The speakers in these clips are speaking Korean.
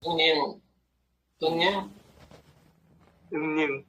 형님, 형님, 응님,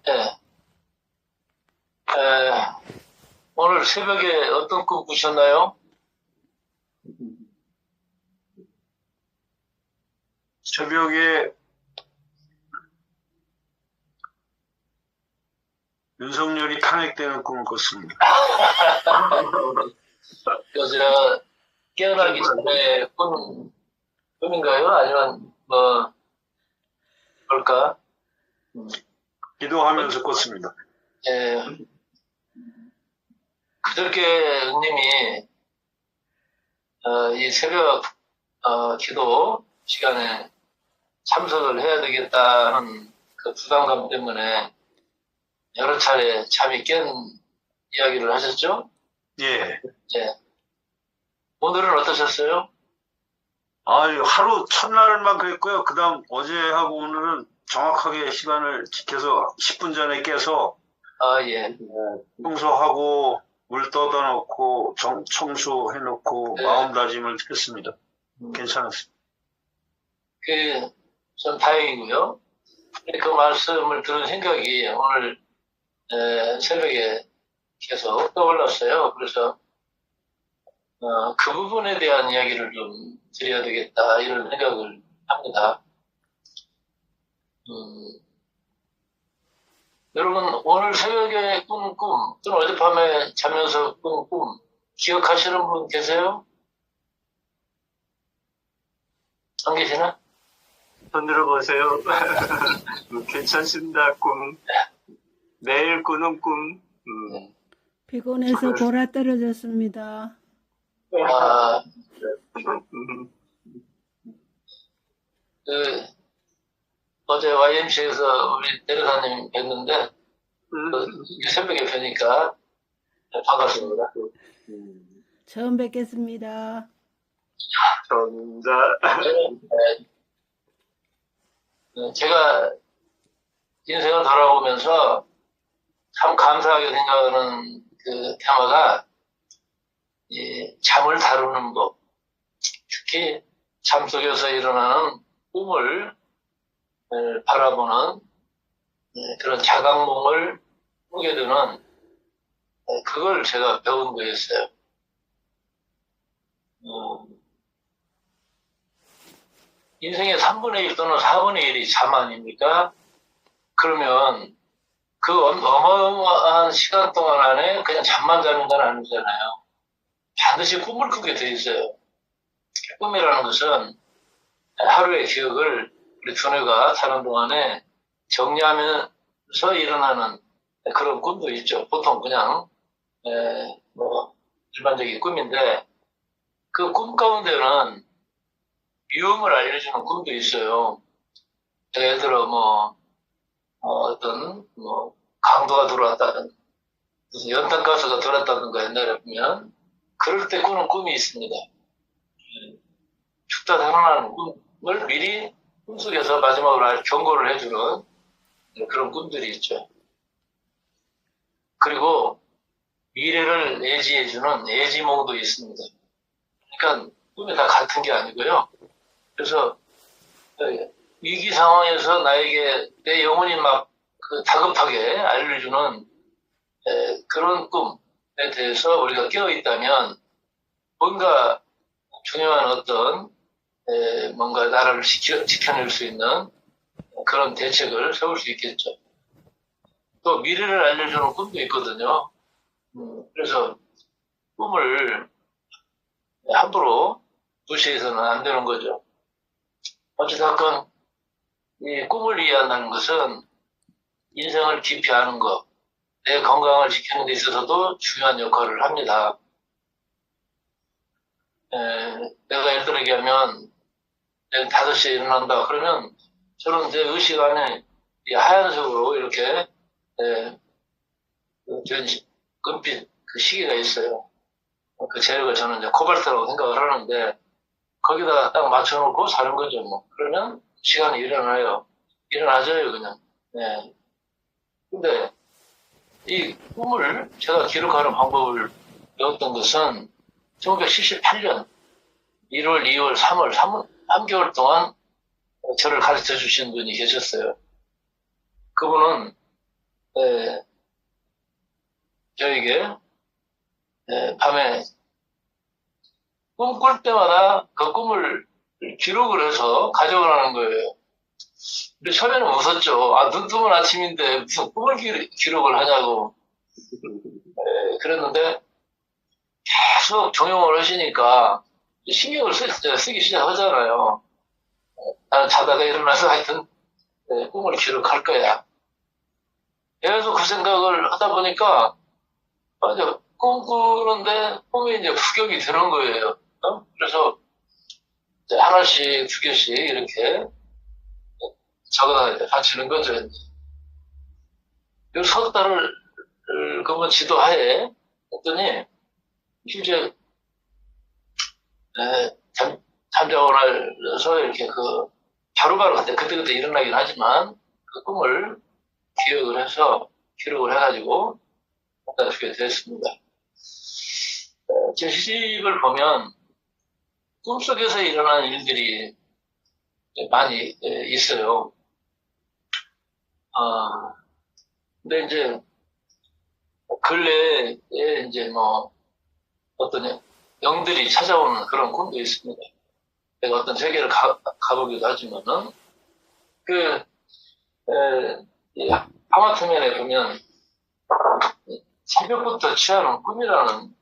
예, 오늘 새벽에 어떤 꿈 꾸셨나요? 새벽에 윤석열이 탄핵되는 꿈을 꿨습니다. 저, 깨어나기 전에 꿈인가요? 아니면, 뭘까? 기도하면서 꿨습니다. 예, 그저께 형님이, 이 새벽, 기도 시간에 참석을 해야 되겠다는 그 부담감 때문에 여러 차례 잠이 깬 이야기를 하셨죠? 예. 예. 오늘은 어떠셨어요? 하루 첫날만 그랬고요. 그 다음 어제하고 오늘은 정확하게 시간을 지켜서 10분 전에 깨서 예. 청소하고 물 떠다 놓고 청소해놓고 네. 마음다짐을 했습니다. 괜찮았습니다. 좀 다행이고요. 그 말씀을 들은 생각이 오늘 새벽에 계속 떠올랐어요. 그래서 그 부분에 대한 이야기를 좀 드려야 되겠다 이런 생각을 합니다. 여러분 오늘 새벽에 꾼 꿈, 또는 어젯밤에 자면서 꾼 꿈 기억하시는 분 계세요? 안 계시나? 손 들어보세요. 괜찮습니다. 꿈. 매일 꾸는 꿈. 피곤해서 골아 떨어졌습니다. 아, 어제 YMCA에서 우리 대리사님 뵀는데, 새벽에 뵈니까 반갑습니다. 처음 뵙겠습니다. 전자. 제가 인생을 돌아보면서 참 감사하게 생각하는 그 테마가 이 잠을 다루는 법, 특히 잠 속에서 일어나는 꿈을 바라보는 그런 자각몽을 꾸게 되는 그걸 제가 배운 거였어요. 인생의 3분의 1 또는 4분의 1이 잠 아닙니까? 그러면 그 어마어마한 시간 동안 안에 그냥 잠만 자는 건 아니잖아요. 반드시 꿈을 꾸게 돼 있어요. 꿈이라는 것은 하루의 기억을 우리 두뇌가 자는 동안에 정리하면서 일어나는 그런 꿈도 있죠. 보통 그냥 일반적인 꿈인데 그 꿈 가운데는 위험을 알려주는 꿈도 있어요. 예를 들어 어떤 강도가 들어왔다든 무슨 연탄가스가 들어왔다든가 옛날에 보면 그럴 때 꾸는 꿈이 있습니다. 죽다 살아나는 꿈을 미리 꿈속에서 마지막으로 경고를 해주는 그런 꿈들이 있죠. 그리고 미래를 예지해주는 예지몽도 있습니다. 그러니까 꿈이 다 같은 게 아니고요. 그래서 위기 상황에서 나에게 내 영혼이 막 다급하게 알려주는 그런 꿈에 대해서 우리가 깨어 있다면 뭔가 중요한 어떤 뭔가 나라를 지켜낼 수 있는 그런 대책을 세울 수 있겠죠. 또 미래를 알려주는 꿈도 있거든요. 그래서 꿈을 함부로 무시해서는 안 되는 거죠. 어찌됐건 이 꿈을 이해한다는 것은 인생을 깊이 아는 것, 내 건강을 지키는 데 있어서도 중요한 역할을 합니다. 내가 예를 들어 얘기하면 내가 5시에 일어난다 그러면 저는 제 의식 안에 이 하얀색으로 이렇게 된 금빛 그 시계가 있어요. 그 재료가 저는 이제 코발트라고 생각을 하는데 거기다가 딱 맞춰놓고 사는 거죠. 그러면 시간이 일어나져요 그냥. 근데 이 꿈을 제가 기록하는 방법을 배웠던 것은 1978년 1월, 2월, 3월, 3개월 동안 저를 가르쳐 주신 분이 계셨어요. 그분은 저에게 밤에 꿈 꿀 때마다 그 꿈을 기록을 해서 가져오라는 거예요. 근데 처음에는 웃었죠. 눈 뜨면 아침인데 무슨 꿈을 기록을 하냐고. 그랬는데 계속 종용을 하시니까 신경을 쓰기 시작하잖아요. 나는 자다가 일어나서 하여튼 꿈을 기록할 거야. 계속 그 생각을 하다 보니까 맞아, 꿈꾸는데 꿈에 이제 부격이 되는 거예요. 그래서 이제 하나씩 두 개씩 이렇게 적어다 바치는 거죠. 이 석 달을 그분 지도하에 했더니 실제 잠자고 나서 이렇게 바로바로 그때그때 일어나긴 하지만 그 꿈을 기억을 해서 기록을 해가지고 갖다 주게 됐습니다. 제 시집을 보면 꿈속에서 일어나는 일들이 많이 있어요. 근데 이제 근래에 이제 어떤 영들이 찾아오는 그런 꿈도 있습니다. 내가 어떤 세계를 가보기도 하지만은 하마터면에 보면 새벽부터 취하는 꿈이라는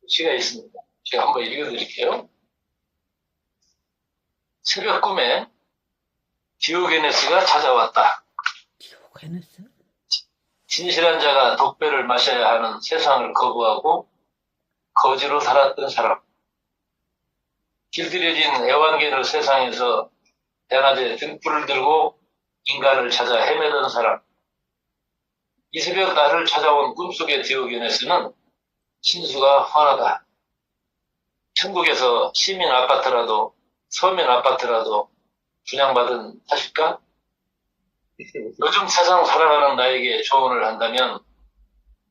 시가 있습니다. 제가 한번 읽어드릴게요. 새벽 꿈에 디오게네스가 찾아왔다. 디오게네스? 진실한 자가 독배를 마셔야 하는 세상을 거부하고 거지로 살았던 사람. 길들여진 애완견의 세상에서 대낮에 등불을 들고 인간을 찾아 헤매던 사람. 이 새벽 나를 찾아온 꿈속의 디오게네스는 신수가 환하다. 천국에서 시민 아파트라도 서민 아파트라도 분양받은 탓일까? 요즘 세상 살아가는 나에게 조언을 한다면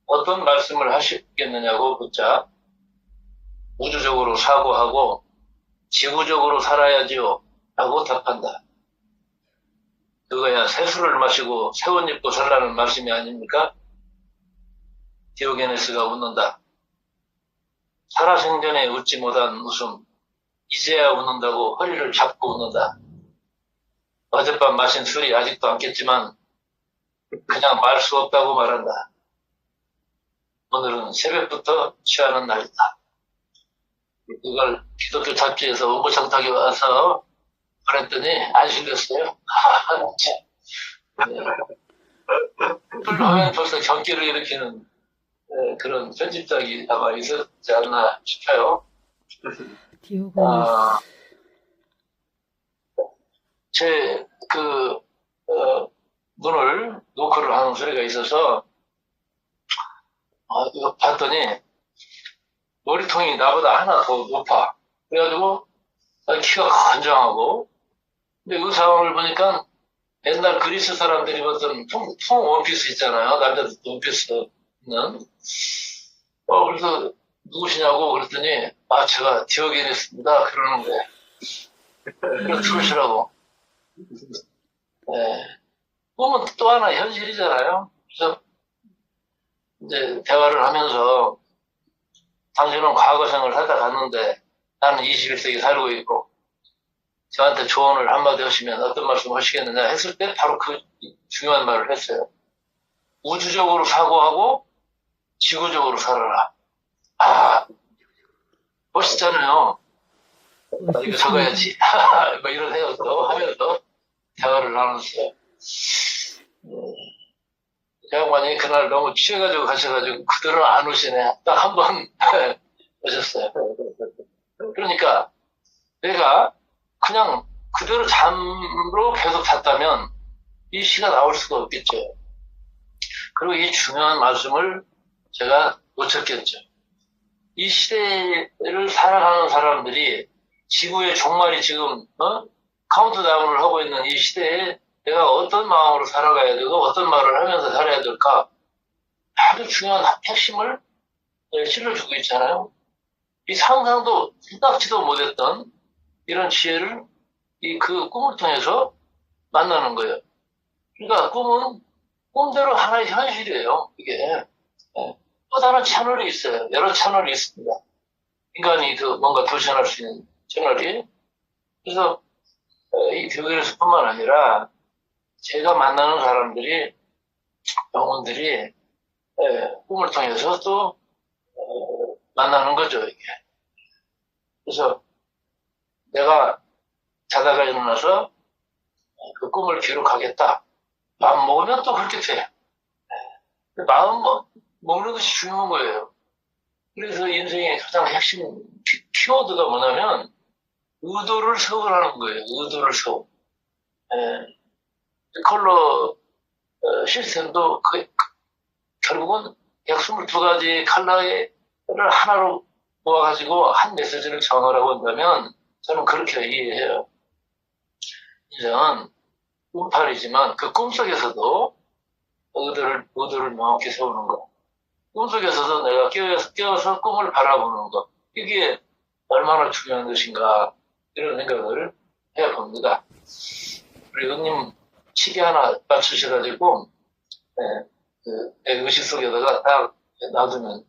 어떤 말씀을 하시겠느냐고 묻자 우주적으로 사고하고 지구적으로 살아야지요 라고 답한다. 그거야 새술을 마시고 새옷 입고 살라는 말씀이 아닙니까? 디오게네스가 웃는다. 살아생전에 웃지 못한 웃음, 이제야 웃는다고 허리를 잡고 웃는다. 어젯밤 마신 술이 아직도 안 깼지만 그냥 말 수 없다고 말한다. 오늘은 새벽부터 취하는 날이다. 이걸 기독교 잡지에서 오고창탁에 와서 그랬더니 안 실렸어요. 하면 벌써 경기를 일으키는 그런 편집작이 아마 있었지 않나 싶어요. 제 눈을 노크를 하는 소리가 있어서 이거 봤더니 머리통이 나보다 하나 더 높아. 그래가지고 키가 건장하고 근데 그 상황을 보니까 옛날 그리스 사람들이 입었던 통 원피스 있잖아요. 남자들 원피스는. 그래서 누구시냐고 그랬더니 제가 디오게네스입니다. 그러는데 그래 들으시라고. 꿈은 또 하나 현실이잖아요. 그래서 이제 대화를 하면서 당신은 과거생을 하다 갔는데 나는 21세기 살고 있고 저한테 조언을 한마디 하시면 어떤 말씀 하시겠느냐 했을 때 바로 그 중요한 말을 했어요. 우주적으로 사고하고 지구적으로 살아라. 멋있잖아요. 이거 적어야지. 뭐 이런 생각도 하면서 대화를 나눴어요. 그 양반이 그날 너무 취해가지고 가셔가지고 그대로 안 오시네. 딱 한 번 오셨어요. 그러니까 내가 그냥 그대로 잠으로 계속 잤다면 이 시가 나올 수가 없겠죠. 그리고 이 중요한 말씀을 제가 놓쳤겠죠. 이 시대를 살아가는 사람들이 지구의 종말이 지금 카운트다운을 하고 있는 이 시대에 내가 어떤 마음으로 살아가야 되고 어떤 말을 하면서 살아야 될까 아주 중요한 핵심을 실어주고 있잖아요. 이 상상도 생각지도 못했던 이런 지혜를 그 꿈을 통해서 만나는 거예요. 그러니까 꿈은 꿈대로 하나의 현실이에요. 이게 또 다른 채널이 있어요. 여러 채널이 있습니다. 인간이 뭔가 도전할 수 있는 채널이. 그래서 이 교회에서뿐만 아니라 제가 만나는 사람들이 영혼들이 꿈을 통해서 또 만나는 거죠. 이게. 그래서 내가 자다가 일어나서 그 꿈을 기록하겠다. 마음 먹으면 또 그렇게 돼. 마음 먹는 것이 중요한 거예요. 그래서 인생의 가장 핵심 키워드가 뭐냐면 의도를 세우라는 거예요. 의도를 세우. 컬러 시스템도 결국은 약 22가지 컬러를 하나로 모아가지고 한 메시지를 정하라고 한다면 저는 그렇게 이해해요. 인생은 꿈팔이지만 그 꿈속에서도 의도를 명확히 세우는 거. 꿈속에서도 내가 깨어서 꿈을 바라보는 것. 이게 얼마나 중요한 것인가, 이런 생각을 해봅니다. 우리 형님 시계 하나 맞추셔가지고, 내 의식 속에다가 딱 놔두면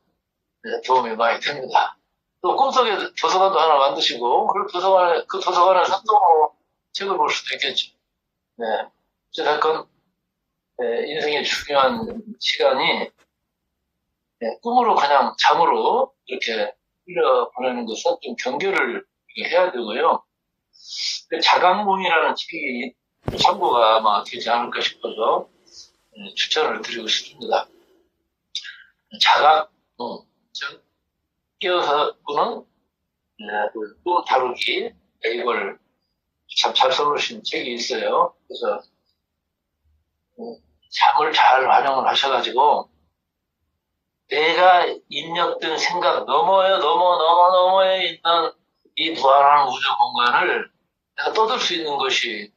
도움이 많이 됩니다. 또 꿈속에 도서관도 하나 만드시고, 그 도서관에서 또 책을 볼 수도 있겠죠. 네. 어쨌든, 인생의 중요한 시간이 꿈으로 그냥 잠으로 이렇게 흘려보내는 것은 좀 경계를 해야 되고요. 자각몽이라는 책이 참고가 아마 되지 않을까 싶어서 추천을 드리고 싶습니다. 자각몽, 즉 깨어서 꾸는 꿈 다루기, 이걸 참 잘 써놓으신 책이 있어요. 그래서 잠을 잘 활용을 하셔가지고 내가 입력된 생각 너머에 있는 이 무한한 우주 공간을 내가 떠들 수 있는 것이